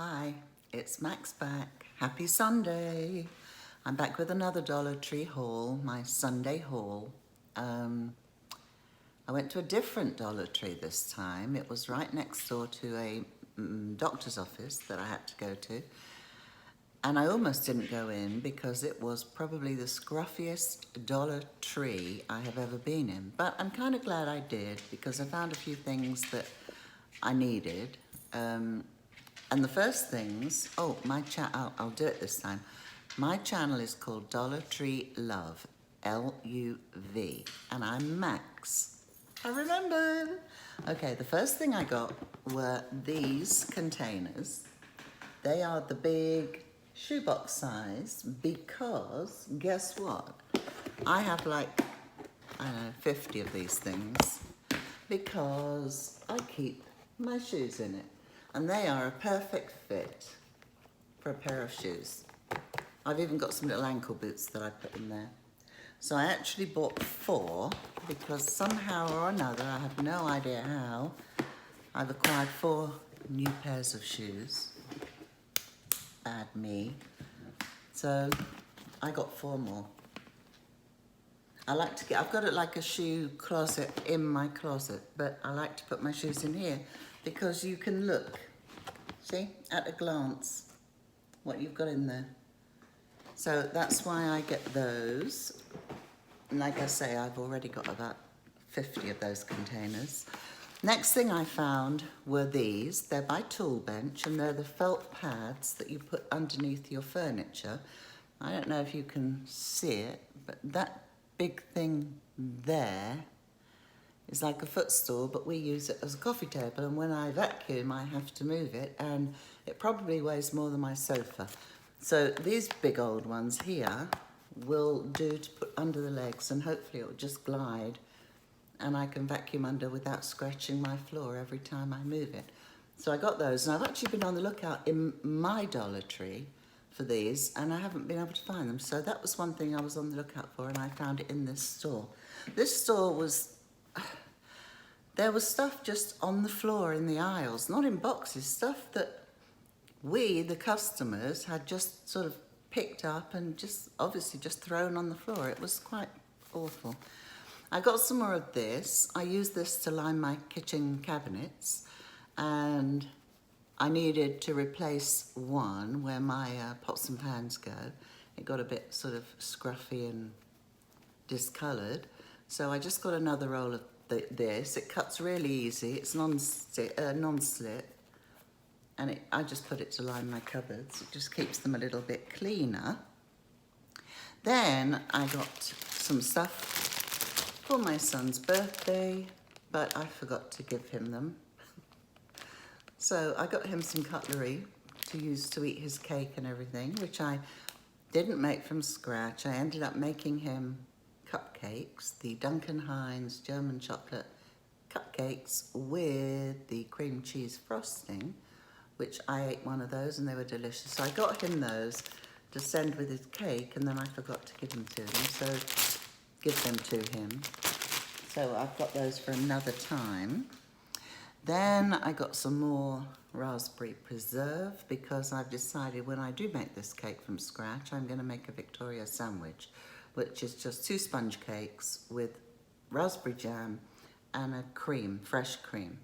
Hi, it's Max back. Happy Sunday. I'm back with another Dollar Tree haul, my Sunday haul. I went to a different Dollar Tree this time. It was right next door to a doctor's office that I had to go to. And I almost didn't go in because it was probably the scruffiest Dollar Tree I have ever been in. But I'm kind of glad I did because I found a few things that I needed. And the first things, I'll do it this time. My channel is called Dollar Tree Love, L-U-V, and I'm Max. I remember. Okay, the first thing I got were these containers. They are the big shoebox size because, guess what? I have like, 50 of these things because I keep my shoes in it. And they are a perfect fit for a pair of shoes. I've even got some little ankle boots that I put in there. So I actually bought 4 because somehow or another, I have no idea how, I've acquired 4 new pairs of shoes. Bad me. So I got 4 more. I've got it like a shoe closet in my closet, but I like to put my shoes in here because you can look, see, at a glance, what you've got in there. So that's why I get those. And like I say, I've already got about 50 of those containers. Next thing I found were these. They're by Tool Bench, and they're the felt pads that you put underneath your furniture. I don't know if you can see it, but that big thing there is like a footstool, but we use it as a coffee table, and when I vacuum I have to move it, and it probably weighs more than my sofa. So these big old ones here will do to put under the legs, and hopefully it will just glide and I can vacuum under without scratching my floor every time I move it. So I got those, and I've actually been on the lookout in my Dollar Tree for these, and I haven't been able to find them. So that was one thing I was on the lookout for, and I found it in this store. This store was, there was stuff just on the floor in the aisles, not in boxes, stuff that we, the customers, had just sort of picked up and just obviously just thrown on the floor. It was quite awful. I got some more of this. I used this to line my kitchen cabinets, and I needed to replace one where my pots and pans go. It got a bit sort of scruffy and discoloured. So I just got another roll of this. It cuts really easy. It's non-slip. And I just put it to line my cupboards. It just keeps them a little bit cleaner. Then I got some stuff for my son's birthday, but I forgot to give him them. So I got him some cutlery to use to eat his cake and everything, which I didn't make from scratch. I ended up making him cupcakes, the Duncan Hines German chocolate cupcakes with the cream cheese frosting, which I ate one of those and they were delicious. So I got him those to send with his cake, and then I forgot to give them to him, so give them to him. So I've got those for another time. Then I got some more raspberry preserve because I've decided when I do make this cake from scratch, I'm going to make a Victoria sandwich, which is just 2 sponge cakes with raspberry jam and a cream, fresh cream,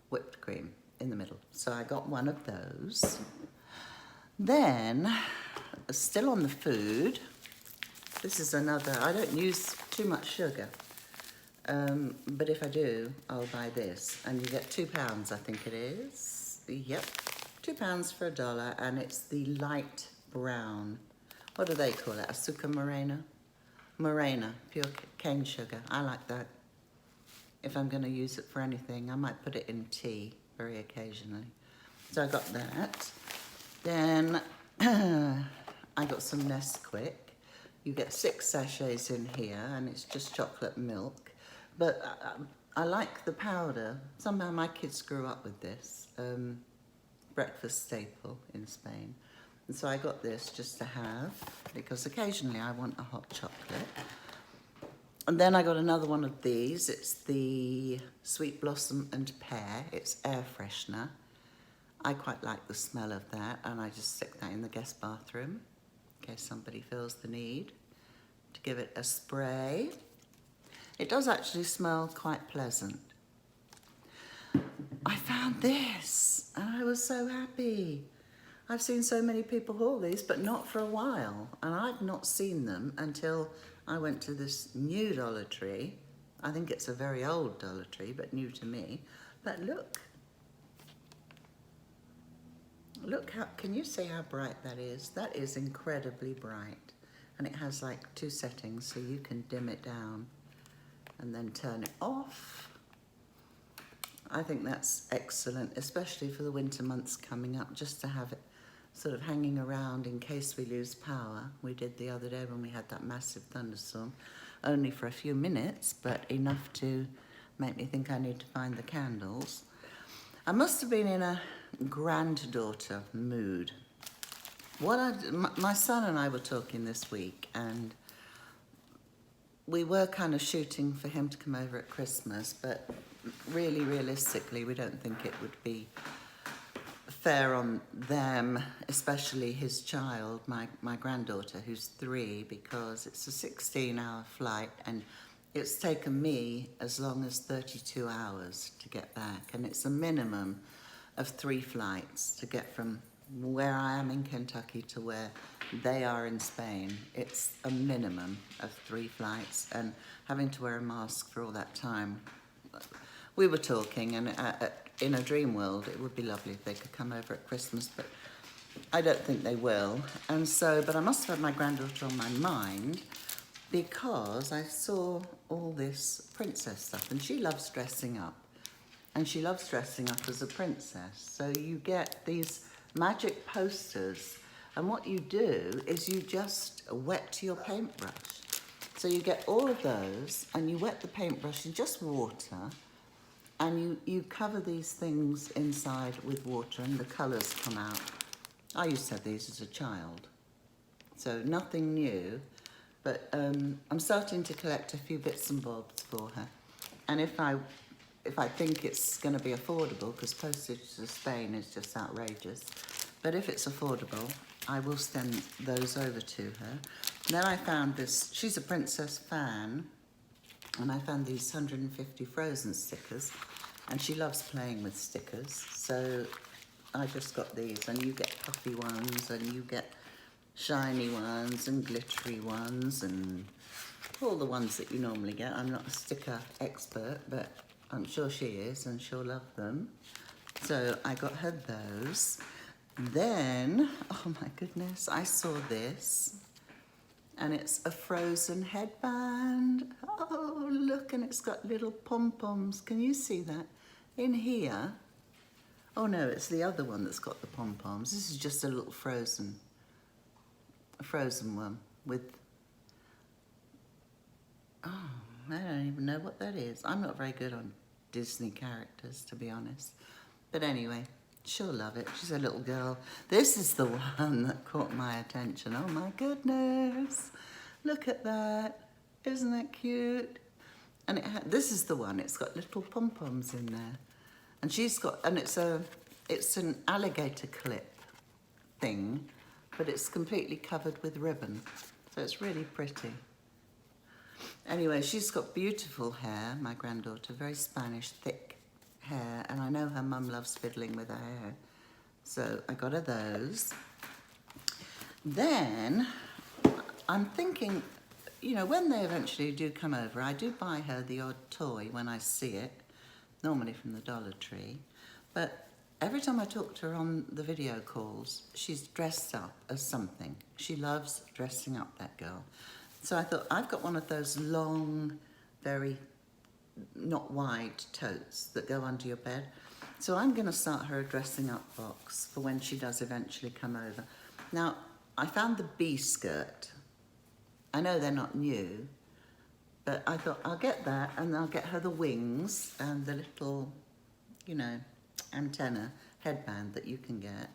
whipped cream in the middle. So I got one of those. Then, still on the food, this is another, I don't use too much sugar, but if I do, I'll buy this. And you get £2, I think it is. Yep, £2 for $1, and it's the light brown. What do they call it? Azúcar morena? Morena, pure cane sugar. I like that. If I'm going to use it for anything, I might put it in tea very occasionally. So I got that. Then I got some Nesquik. You get 6 sachets in here, and it's just chocolate milk. But I like the powder. Somehow my kids grew up with this. Breakfast staple in Spain. And so I got this just to have, because occasionally I want a hot chocolate. And then I got another one of these. It's the Sweet Blossom and Pear. It's air freshener. I quite like the smell of that, and I just stick that in the guest bathroom in case somebody feels the need to give it a spray. It does actually smell quite pleasant. I found this and I was so happy. I've seen so many people haul these, but not for a while, and I've not seen them until I went to this new Dollar Tree. I think it's a very old Dollar Tree, but new to me. But look how, can you see how bright that is? That is incredibly bright. And it has like 2 settings, so you can dim it down and then turn it off. I think that's excellent, especially for the winter months coming up, just to have it sort of hanging around in case we lose power. We did the other day when we had that massive thunderstorm, only for a few minutes, but enough to make me think I need to find the candles. I must have been in a granddaughter mood. My son and I were talking this week, and we were kind of shooting for him to come over at Christmas, but really realistically we don't think it would be fair on them, especially his child, my granddaughter, who's 3, because it's a 16-hour flight and it's taken me as long as 32 hours to get back, and it's a minimum of 3 flights to get from where I am in Kentucky to where they are in Spain. It's a minimum of 3 flights, and having to wear a mask for all that time. We were talking, and in a dream world, it would be lovely if they could come over at Christmas, but I don't think they will. And so, but I must have had my granddaughter on my mind because I saw all this princess stuff, and she loves dressing up. And she loves dressing up as a princess. So you get these magic posters, and what you do is you just wet your paintbrush. So you get all of those, and you wet the paintbrush in just water, and you cover these things inside with water, and the colours come out. I used to have these as a child, so nothing new, but I'm starting to collect a few bits and bobs for her. And if I think it's going to be affordable, because postage to Spain is just outrageous, but if it's affordable, I will send those over to her. Then I found this, she's a princess fan, and I found these 150 Frozen stickers, and she loves playing with stickers, so I just got these, and you get puffy ones, and you get shiny ones, and glittery ones, and all the ones that you normally get. I'm not a sticker expert, but I'm sure she is, and she'll love them. So I got her those. Then, oh my goodness, I saw this, and it's a Frozen headband. Oh, look, and it's got little pom-poms. Can you see that? In here. Oh no, it's the other one that's got the pom-poms. This is just a little Frozen one with, oh, I don't even know what that is. I'm not very good on Disney characters, to be honest. But anyway, she'll love it. She's a little girl. This is the one that caught my attention. Oh my goodness. Look at that. Isn't that cute? And this is the one. It's got little pom-poms in there. And she's got, and it's an alligator clip thing, but it's completely covered with ribbon. So it's really pretty. Anyway, she's got beautiful hair, my granddaughter, very Spanish, thick hair, and I know her mum loves fiddling with her hair. So I got her those. Then I'm thinking, you know, when they eventually do come over, I do buy her the odd toy when I see it, normally from the Dollar Tree. But every time I talk to her on the video calls, she's dressed up as something. She loves dressing up, that girl. So I thought, I've got one of those long, very not wide totes that go under your bed. So I'm going to start her a dressing up box for when she does eventually come over. Now, I found the bee skirt. I know they're not new, but I thought I'll get that, and I'll get her the wings and the little, you know, antenna headband that you can get,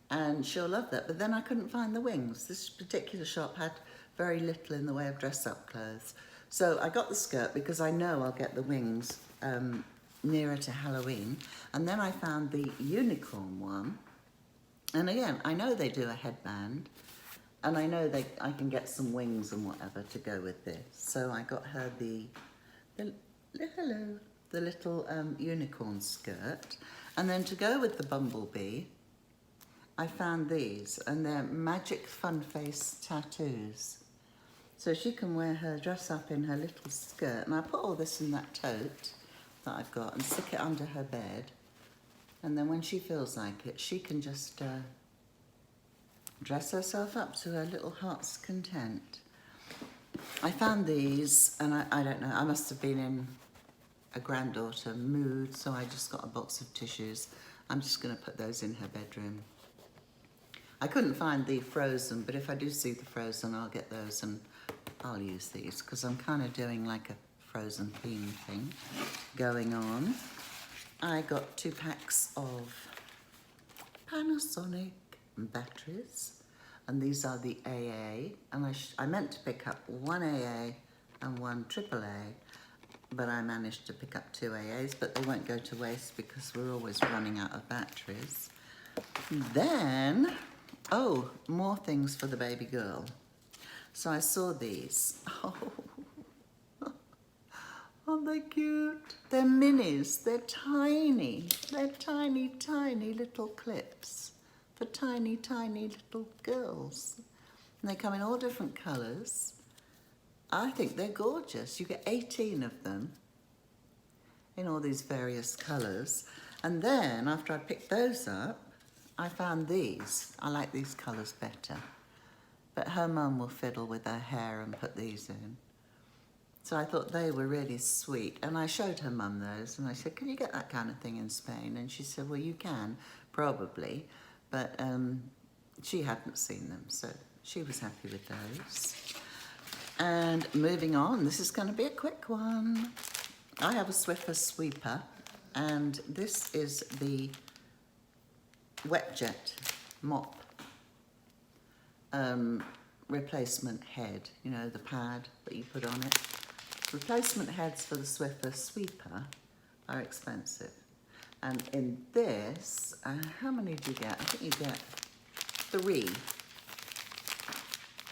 and she'll love that. But then I couldn't find the wings. This particular shop had very little in the way of dress-up clothes. So I got the skirt because I know I'll get the wings nearer to Halloween. And then I found the unicorn one. And again, I know they do a headband, and I know I can get some wings and whatever to go with this. So I got her the little unicorn skirt. And then to go with the bumblebee, I found these, and they're magic fun face tattoos. So she can wear her dress up in her little skirt, and I put all this in that tote that I've got and stick it under her bed. And then when she feels like it, she can just dress herself up to her little heart's content. I found these, and I don't know, I must have been in a granddaughter mood, so I just got a box of tissues. I'm just going to put those in her bedroom. I couldn't find the frozen, but if I do see the frozen, I'll get those and I'll use these, because I'm kind of doing like a frozen theme thing going on. I got 2 packs of Panasonic batteries, and these are the AA, and I meant to pick up 1 AA and 1 AAA, but I managed to pick up 2 AAs, but they won't go to waste because we're always running out of batteries. Then, oh, more things for the baby girl. So I saw these. Oh, aren't they cute? They're minis, they're tiny. They're tiny, tiny little clips for tiny, tiny little girls. And they come in all different colours. I think they're gorgeous. You get 18 of them in all these various colours. And then after I picked those up, I found these. I like these colours better. But her mum will fiddle with her hair and put these in. So I thought they were really sweet. And I showed her mum those, and I said, can you get that kind of thing in Spain? And she said, well, you can, probably. But she hadn't seen them, so she was happy with those. And moving on, this is going to be a quick one. I have a Swiffer sweeper, and this is the Wet Jet mop replacement head, you know, the pad that you put on it. Replacement heads for the Swiffer sweeper are expensive. And in this, how many do you get? I think you get 3.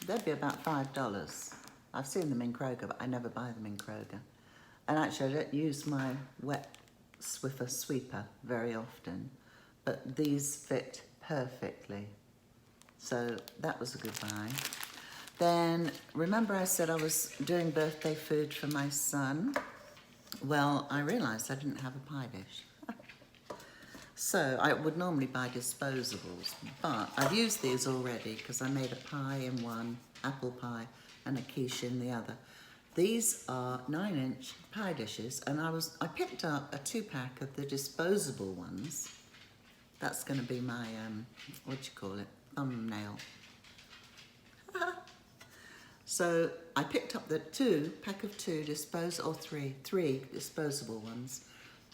They'd be about $5. I've seen them in Kroger, but I never buy them in Kroger. And actually, I don't use my wet Swiffer sweeper very often, but these fit perfectly. So that was a good buy. Then, remember I said I was doing birthday food for my son? Well, I realised I didn't have a pie dish. So I would normally buy disposables, but I've used these already because I made a pie in one, apple pie, and a quiche in the other. These are 9-inch pie dishes, and I picked up a 2-pack of the disposable ones. That's going to be my, what do you call it, thumbnail. So I picked up the 2-pack of 2 three disposable ones.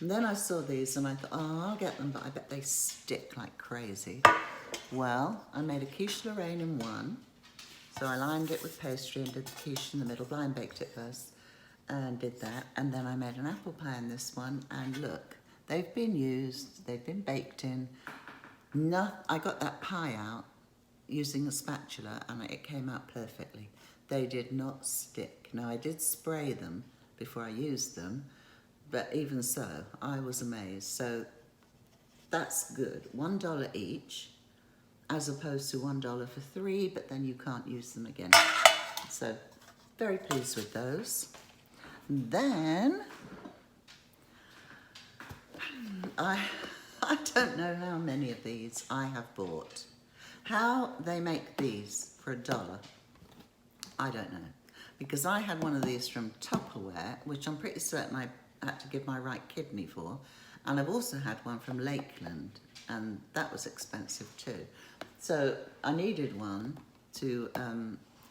And then I saw these and I thought, oh, I'll get them, but I bet they stick like crazy. Well, I made a quiche Lorraine in one. So I lined it with pastry and did the quiche in the middle, blind baked it first, and did that. And then I made an apple pie in this one, and look, they've been used, they've been baked in. I got that pie out using a spatula, and it came out perfectly. They did not stick. Now, I did spray them before I used them, but even so, I was amazed. So that's good. $1 each, as opposed to $1 for 3, but then you can't use them again. So very pleased with those. Then I don't know how many of these I have bought. How they make these for $1, I don't know. Because I had one of these from Tupperware, which I'm pretty certain I had to give my right kidney for. And I've also had one from Lakeland, and that was expensive too. So I needed one to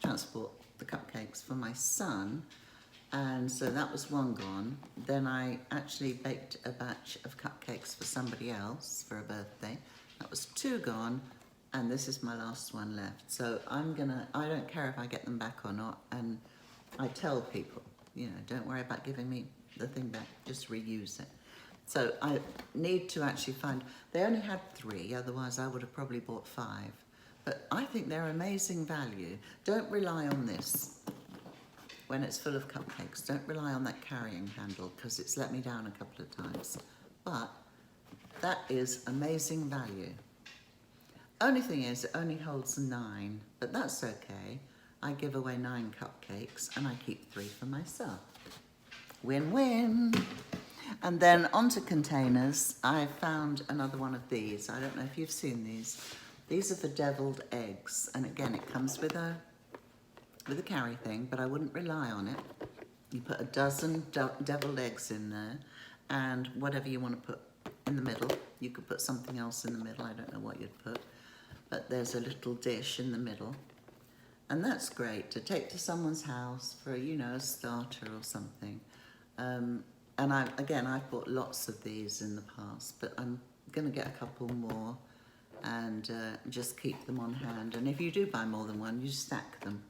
transport the cupcakes for my son, and so that was one gone. Then I actually baked a batch of cupcakes for somebody else for a birthday. That was 2 gone, and this is my last one left. So I don't care if I get them back or not, and I tell people, you know, don't worry about giving me the thing back, just reuse it. So I need to actually find, they only had 3, otherwise I would have probably bought 5. But I think they're amazing value. Don't rely on this when it's full of cupcakes. Don't rely on that carrying handle because it's let me down a couple of times. But that is amazing value. Only thing is, it only holds 9, but that's okay. I give away 9 cupcakes and I keep 3 for myself. Win-win. And then onto containers, I found another one of these. I don't know if you've seen these. These are for deviled eggs. And again, it comes with a carry thing, but I wouldn't rely on it. You put a dozen deviled eggs in there and whatever you want to put in the middle. You could put something else in the middle. I don't know what you'd put. But there's a little dish in the middle. And that's great to take to someone's house for, you know, a starter or something. And I've bought lots of these in the past, but I'm going to get a couple more and just keep them on hand. And if you do buy more than one, you stack them.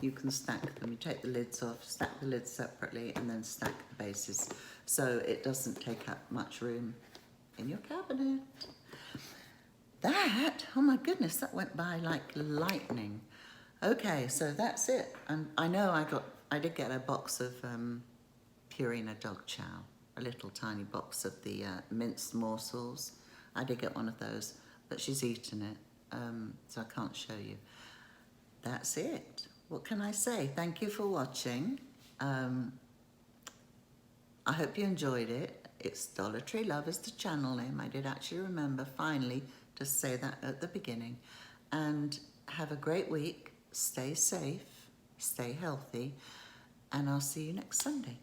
You can stack them. You take the lids off, stack the lids separately, and then stack the bases. So it doesn't take up much room in your cabinet. That, oh my goodness, that went by like lightning. Okay, so that's it. And I know I did get a box of Purina dog chow, a little tiny box of the minced morsels. I did get one of those, but she's eaten it, so I can't show you. That's it. What can I say? Thank you for watching. I hope you enjoyed it. It's Dollar Tree Love is the channel name. I did actually remember finally to say that at the beginning. And have a great week. Stay safe, stay healthy, and I'll see you next Sunday.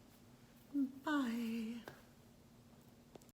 Bye.